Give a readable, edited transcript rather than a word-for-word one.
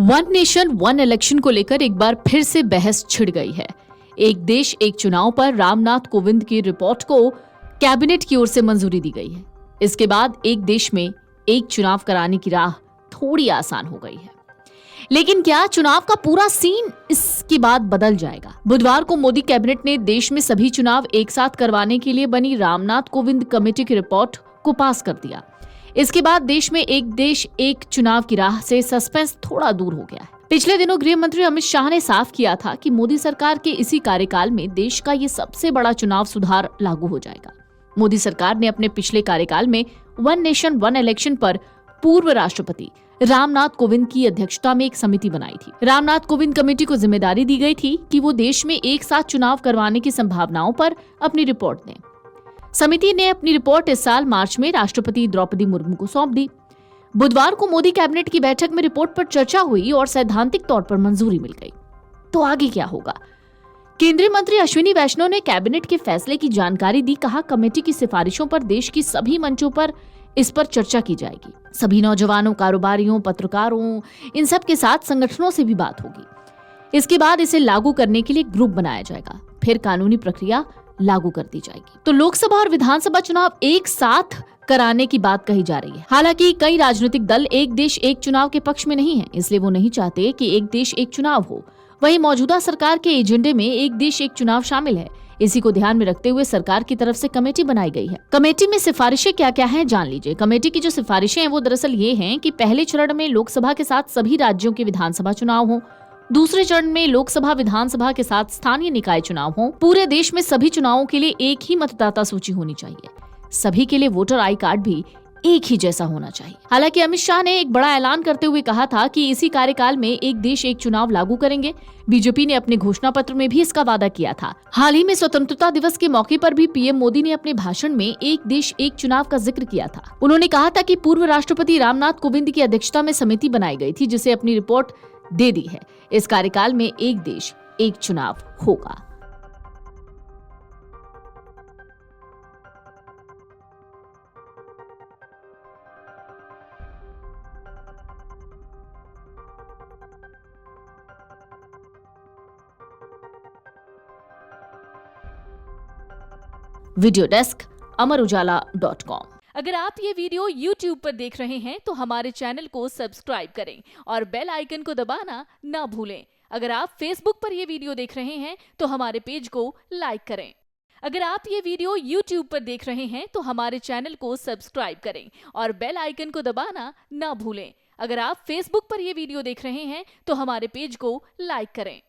One nation one election को लेकर एक बार फिर से बहस छिड़ गई है। एक देश एक चुनाव पर रामनाथ कोविंद की रिपोर्ट को कैबिनेट की ओर से मंजूरी दी गई है। इसके बाद एक देश में एक चुनाव कराने की राह थोड़ी आसान हो गई है। लेकिन क्या चुनाव का पूरा सीन इसके बाद बदल जाएगा? बुधवार को मोदी कैबिनेट ने देश में सभी चुनाव एक साथ करवाने के लिए बनी रामनाथ कोविंद कमेटी की रिपोर्ट को पास कर दिया। इसके बाद देश में एक देश एक चुनाव की राह से सस्पेंस थोड़ा दूर हो गया है। पिछले दिनों गृह मंत्री अमित शाह ने साफ किया था कि मोदी सरकार के इसी कार्यकाल में देश का ये सबसे बड़ा चुनाव सुधार लागू हो जाएगा। मोदी सरकार ने अपने पिछले कार्यकाल में वन नेशन वन इलेक्शन पर पूर्व राष्ट्रपति रामनाथ कोविंद की अध्यक्षता में एक समिति बनाई थी। रामनाथ कोविंद कमेटी को जिम्मेदारी दी गई थी कि वो देश में एक साथ चुनाव करवाने की संभावनाओं पर अपनी रिपोर्ट दें। समिति ने अपनी रिपोर्ट इस साल मार्च में राष्ट्रपति द्रौपदी मुर्मू को सौंप दी। बुधवार को मोदी कैबिनेट की बैठक में रिपोर्ट पर चर्चा हुई और सैद्धांतिक तौर पर मंजूरी मिल गई। तो आगे क्या होगा? केंद्रीय मंत्री अश्विनी वैष्णव ने कैबिनेट के फैसले की जानकारी दी। कहा, कमेटी की सिफारिशों पर देश की सभी मंचों पर इस पर चर्चा की जाएगी। सभी नौजवानों, कारोबारियों, पत्रकारों, इन सब के साथ संगठनों से भी बात होगी। इसके बाद इसे लागू करने के लिए ग्रुप बनाया जाएगा। फिर कानूनी प्रक्रिया लागू कर दी जाएगी। तो लोकसभा और विधानसभा चुनाव एक साथ कराने की बात कही जा रही है। हालांकि कई राजनीतिक दल एक देश एक चुनाव के पक्ष में नहीं है, इसलिए वो नहीं चाहते कि एक देश एक चुनाव हो। वहीं मौजूदा सरकार के एजेंडे में एक देश एक चुनाव शामिल है। इसी को ध्यान में रखते हुए सरकार की तरफ से कमेटी बनाई गई है। कमेटी में सिफारिशें क्या क्या हैं, जान लीजिए। कमेटी की जो सिफारिशें हैं वो दरअसल ये हैं कि पहले चरण में लोकसभा के साथ सभी राज्यों के विधानसभा चुनाव हो। दूसरे चरण में लोकसभा विधानसभा के साथ स्थानीय निकाय चुनाव हो। पूरे देश में सभी चुनावों के लिए एक ही मतदाता सूची होनी चाहिए। सभी के लिए वोटर आई कार्ड भी एक ही जैसा होना चाहिए। हालांकि अमित शाह ने एक बड़ा ऐलान करते हुए कहा था कि इसी कार्यकाल में एक देश एक चुनाव लागू करेंगे। बीजेपी ने अपने घोषणा पत्र में भी इसका वादा किया था। हाल ही में स्वतंत्रता दिवस के मौके पर भी पीएम मोदी ने अपने भाषण में एक देश एक चुनाव का जिक्र किया था। उन्होंने कहा था कि पूर्व राष्ट्रपति रामनाथ कोविंद की अध्यक्षता में समिति बनाई गई थी, जिसे अपनी रिपोर्ट दे दी है। इस कार्यकाल में एक देश एक चुनाव होगा। वीडियो डेस्क अमरउजाला.com। अगर आप ये वीडियो YouTube पर देख रहे हैं तो हमारे चैनल को सब्सक्राइब करें और बेल आइकन को दबाना ना भूलें। अगर आप Facebook पर ये वीडियो देख रहे हैं तो हमारे पेज को लाइक करें। अगर आप ये वीडियो YouTube पर देख रहे हैं तो हमारे चैनल को सब्सक्राइब करें और बेल आइकन को दबाना ना भूलें। अगर आप Facebook पर ये वीडियो देख रहे हैं तो हमारे पेज को लाइक करें।